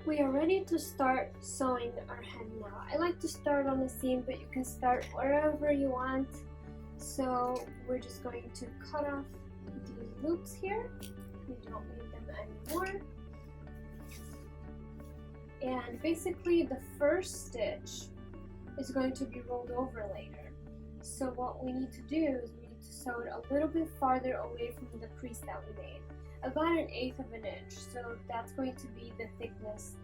We are ready to start sewing our hem now. I like to start on the seam, but you can start wherever you want. So we're just going to cut off these loops here. We don't need them anymore. And basically the first stitch is going to be rolled over later. So what we need to do is we need to sew it a little bit farther away from the crease that we made. About 1/8 of an inch. So that's going to be the thickness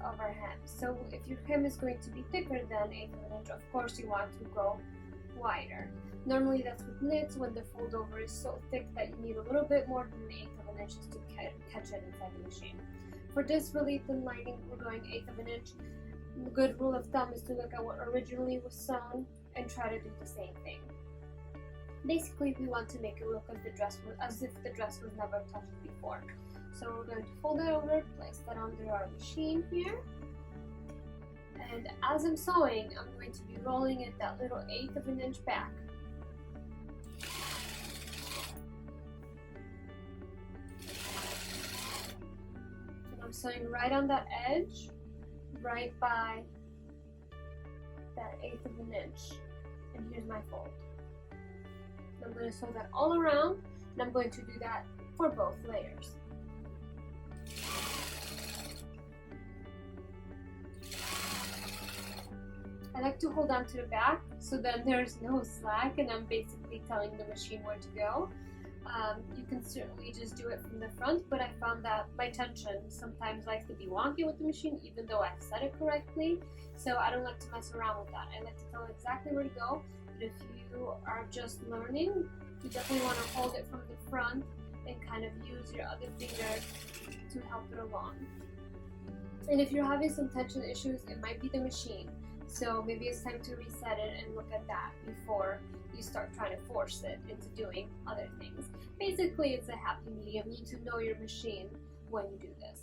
of our hem. So if your hem is going to be thicker than 1/8 of an inch, of course you want to go wider. Normally that's with knits when the fold over is so thick that you need a little bit more than 1/8 of an inch to catch it inside the machine. For this really thin lining, we're going 1/8 of an inch. The good rule of thumb is to look at what originally was sewn and try to do the same thing. Basically, we want to make it look as if the dress was never touched before. So we're going to fold it over, place that under our machine here. And as I'm sewing, I'm going to be rolling it that little 1/8 of an inch back. And I'm sewing right on that edge, right by that 1/8 of an inch. And here's my fold. I'm going to sew that all around, and I'm going to do that for both layers. I like to hold on to the back so then there's no slack and I'm basically telling the machine where to go. You can certainly just do it from the front, but I found that my tension sometimes likes to be wonky with the machine even though I've set it correctly, so I don't like to mess around with that. I like to tell it exactly where to go, but if you are just learning, you definitely want to hold it from the front and kind of use your other finger to help it along. And if you're having some tension issues, it might be the machine. So maybe it's time to reset it and look at that before you start trying to force it into doing other things. Basically, it's a happy medium. You need to know your machine when you do this.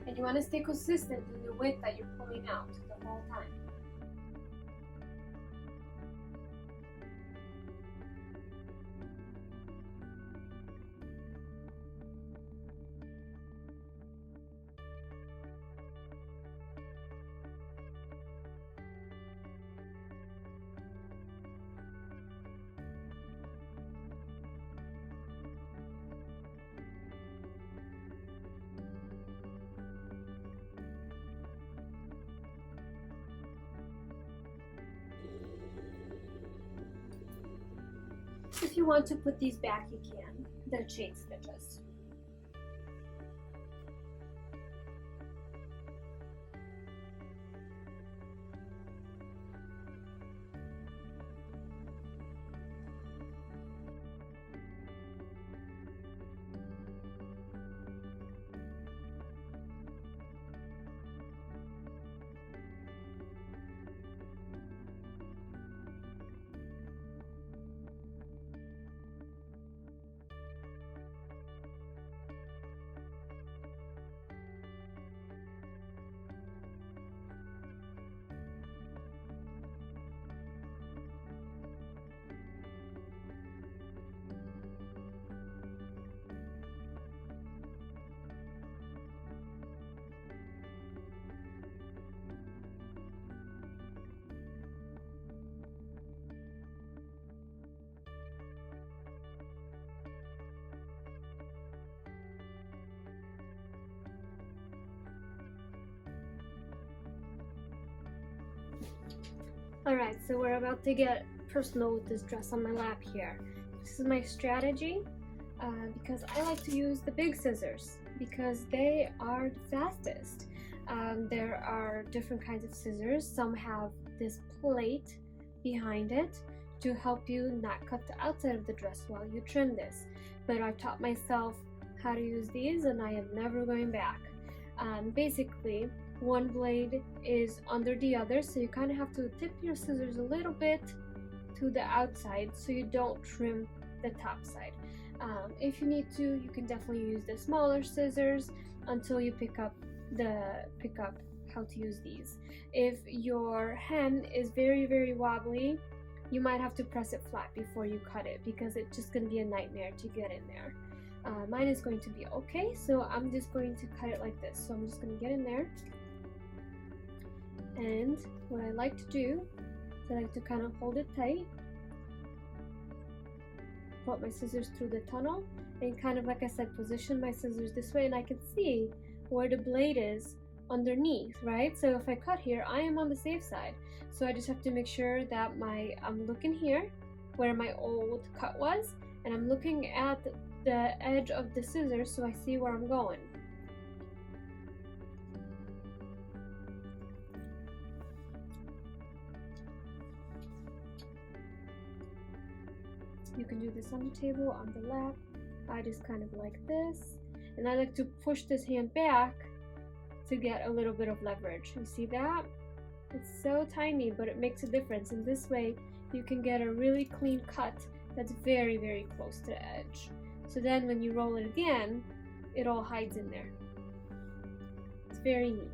And you want to stay consistent in the width that you're pulling out the whole time. If you want to put these back, you can. They're chain stitches. Alright, so we're about to get personal with this dress on my lap here. This is my strategy because I like to use the big scissors because they are the fastest. There are different kinds of scissors. Some have this plate behind it to help you not cut the outside of the dress while you trim this. But I've taught myself how to use these and I am never going back. Basically, one blade is under the other, so you kind of have to tip your scissors a little bit to the outside so you don't trim the top side. If you need to, you can definitely use the smaller scissors until you pick up how to use these. If your hem is very wobbly, you might have to press it flat before you cut it because it's just going to be a nightmare to get in there. Mine is going to be okay, so I'm just going to cut it like this. So I'm just going to get in there, and what I like to do is I like to kind of hold it tight, put my scissors through the tunnel, and kind of, like I said, position my scissors this way, and I can see where the blade is underneath, right? So if I cut here, I am on the safe side. So I just have to make sure that I'm looking here where my old cut was, and I'm looking at the edge of the scissors so I see where I'm going. You can do this on the table, on the lap. I just kind of like this, and I like to push this hand back to get a little bit of leverage. You see that? It's so tiny, but it makes a difference. And this way you can get a really clean cut that's very close to the edge. So then when you roll it again, it all hides in there. It's very neat.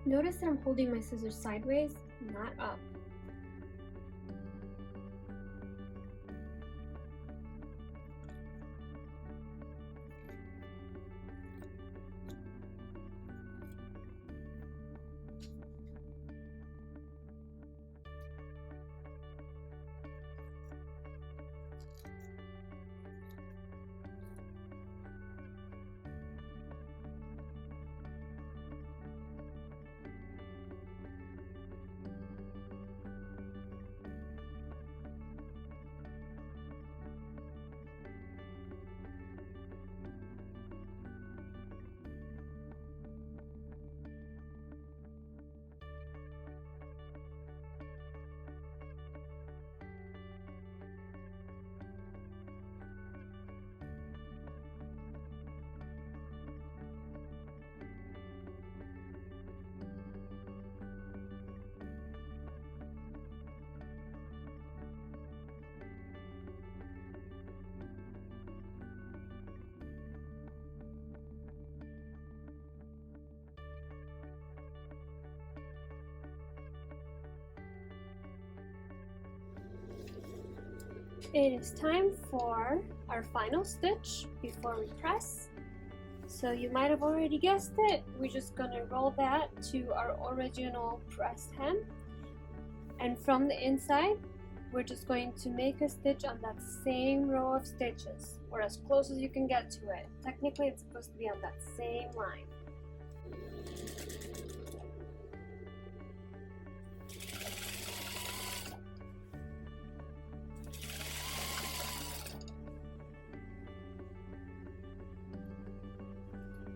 Notice that I'm holding my scissors sideways, not up. It is time for our final stitch before we press. So you might have already guessed it, we're just gonna roll that to our original pressed hem. And from the inside, we're just going to make a stitch on that same row of stitches, or as close as you can get to it. Technically, it's supposed to be on that same line.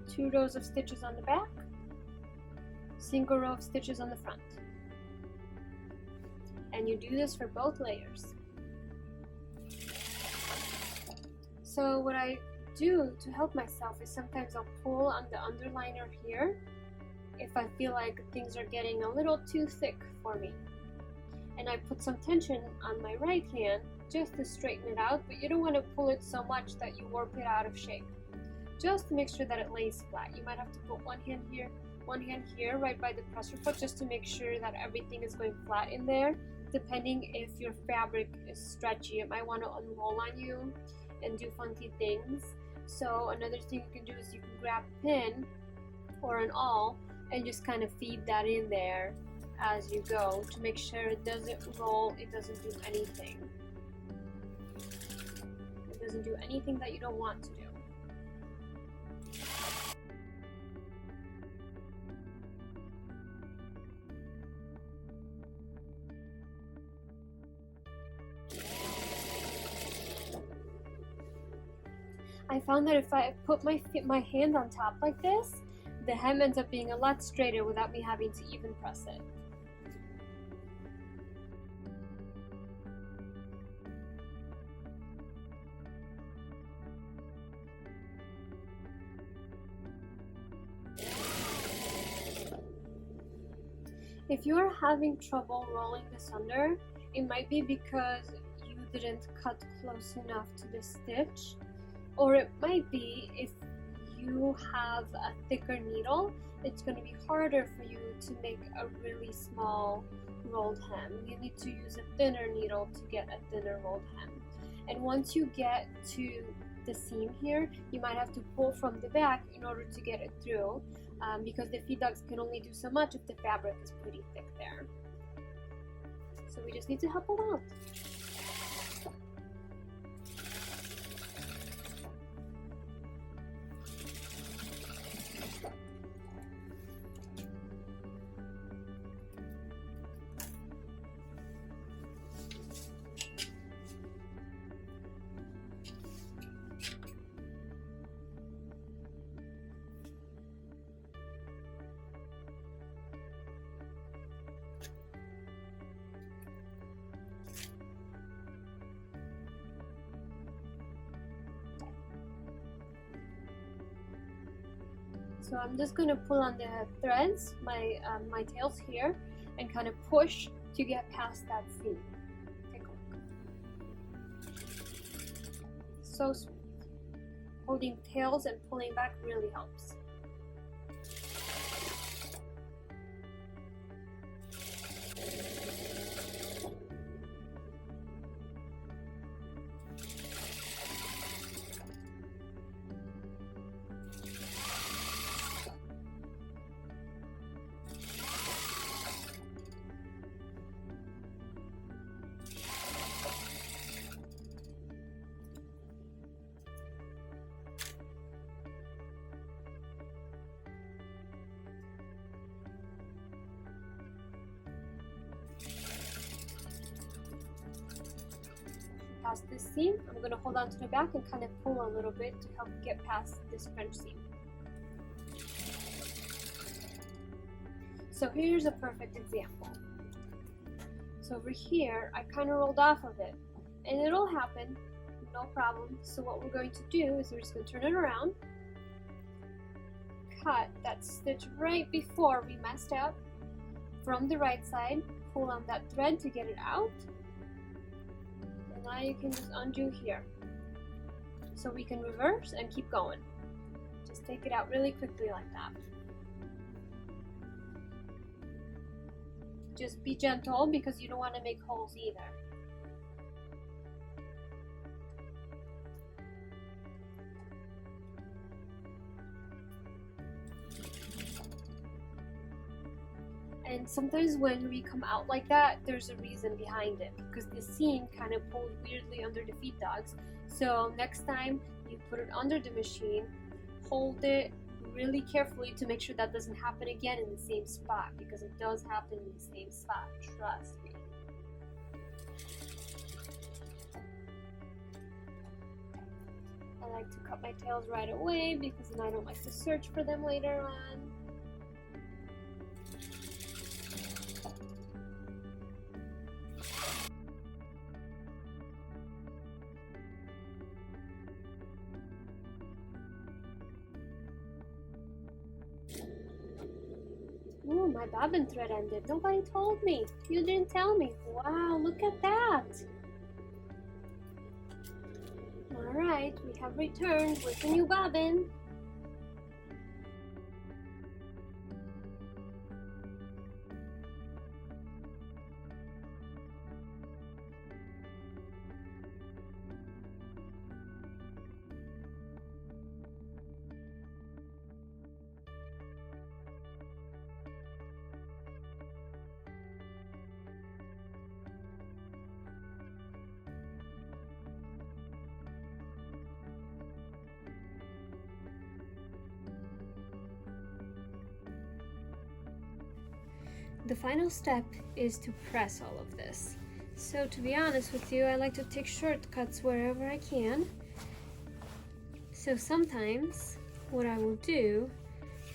Two rows of stitches on the back, single row of stitches on the front. And you do this for both layers. So what I do to help myself is sometimes I'll pull on the underliner here if I feel like things are getting a little too thick for me. And I put some tension on my right hand just to straighten it out, but you don't want to pull it so much that you warp it out of shape. Just to make sure that it lays flat. You might have to put one hand here, one hand here right by the presser foot just to make sure that everything is going flat in there. Depending if your fabric is stretchy, it might want to unroll on you and do funky things. So another thing you can do is you can grab a pin or an awl and just kind of feed that in there as you go to make sure it doesn't roll, it doesn't do anything. It doesn't do anything that you don't want to do. I found that if I put my hand on top like this, the hem ends up being a lot straighter without me having to even press it. If you are having trouble rolling this under, it might be because you didn't cut close enough to the stitch, or it might be if you have a thicker needle, it's going to be harder for you to make a really small rolled hem. You need to use a thinner needle to get a thinner rolled hem. And once you get to the seam here, you might have to pull from the back in order to get it through, because the feed dogs can only do so much if the fabric is pretty thick there. So we just need to help them out. So I'm just going to pull on the threads, my tails here, and kind of push to get past that seam. Take a look. So smooth. Holding tails and pulling back really helps. Past this seam, I'm going to hold on to the back and kind of pull a little bit to help get past this French seam. So here's a perfect example. So over here, I kind of rolled off of it, and it'll happen, no problem. So what we're going to do is we're just going to turn it around, cut that stitch right before we messed up from the right side, pull on that thread to get it out. Now you can just undo here. So we can reverse and keep going. Just take it out really quickly like that. Just be gentle because you don't want to make holes either. And sometimes when we come out like that, there's a reason behind it, because the seam kind of pulled weirdly under the feed dogs. So next time you put it under the machine, hold it really carefully to make sure that doesn't happen again in the same spot, because it does happen in the same spot, trust me. I like to cut my tails right away because then I don't like to search for them later on. Oh, my bobbin thread ended. Nobody told me. You didn't tell me. Wow, look at that. Alright, we have returned with a new bobbin. the final step is to press all of this. So to be honest with you, I like to take shortcuts wherever I can. So sometimes what I will do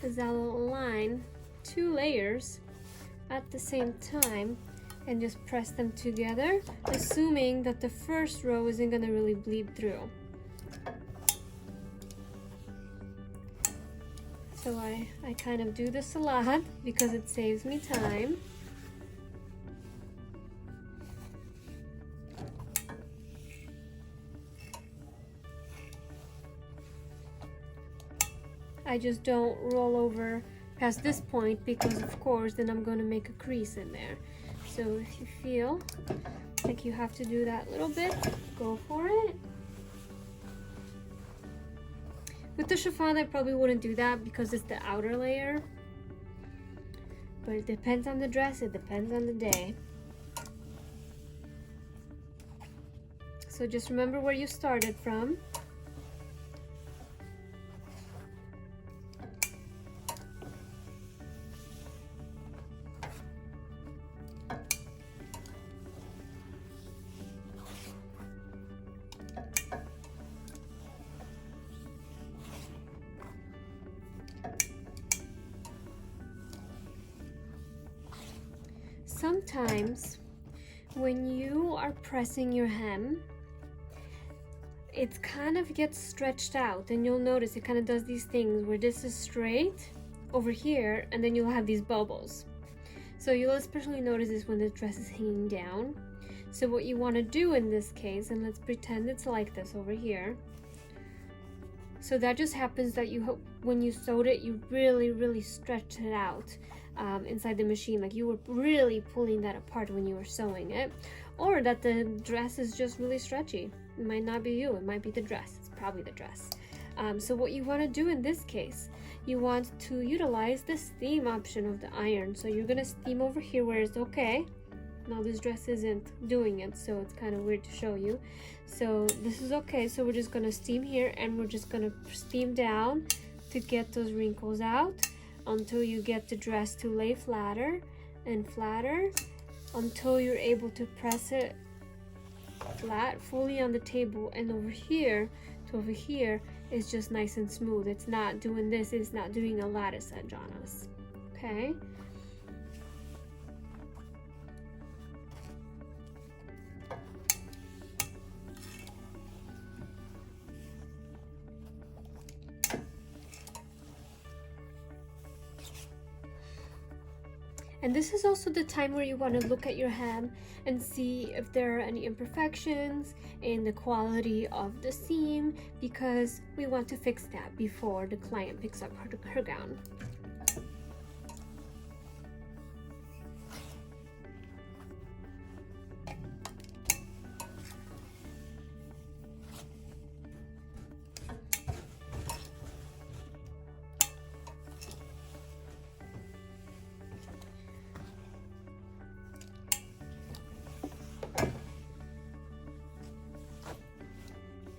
is I will align 2 layers at the same time and just press them together, assuming that the first row isn't going to really bleed through. So I kind of do this a lot because it saves me time. I just don't roll over past this point because of course then I'm going to make a crease in there. So if you feel like you have to do that little bit, go for it. With the chiffon I probably wouldn't do that because it's the outer layer, but it depends on the dress, it depends on the day. So just remember where you started from. Sometimes when you are pressing your hem, it kind of gets stretched out, and you'll notice it kind of does these things where this is straight over here and then you'll have these bubbles. So you'll especially notice this when the dress is hanging down. So what you want to do in this case, and let's pretend it's like this over here. So that just happens that when you sewed it, you really stretched it out inside the machine, like you were really pulling that apart when you were sewing it, or that the dress is just really stretchy. It might not be you, it might be the dress. It's probably the dress. So what you want to do in this case, you want to utilize the steam option of the iron. So you're gonna steam over here where it's okay. Now this dress isn't doing it, so it's kind of weird to show you. So this is okay, so we're just gonna steam here and we're just gonna steam down to get those wrinkles out until you get the dress to lay flatter and flatter until you're able to press it flat fully on the table, and over here to over here is just nice and smooth. It's not doing this, it's not doing a lattice edge on us. Okay. And this is also the time where you want to look at your hem and see if there are any imperfections in the quality of the seam, because we want to fix that before the client picks up her gown.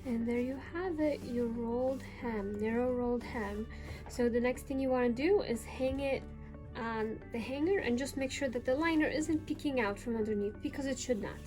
And there you have it, your rolled hem, narrow rolled hem. So the next thing you want to do is hang it on the hanger and just make sure that the liner isn't peeking out from underneath, because it should not.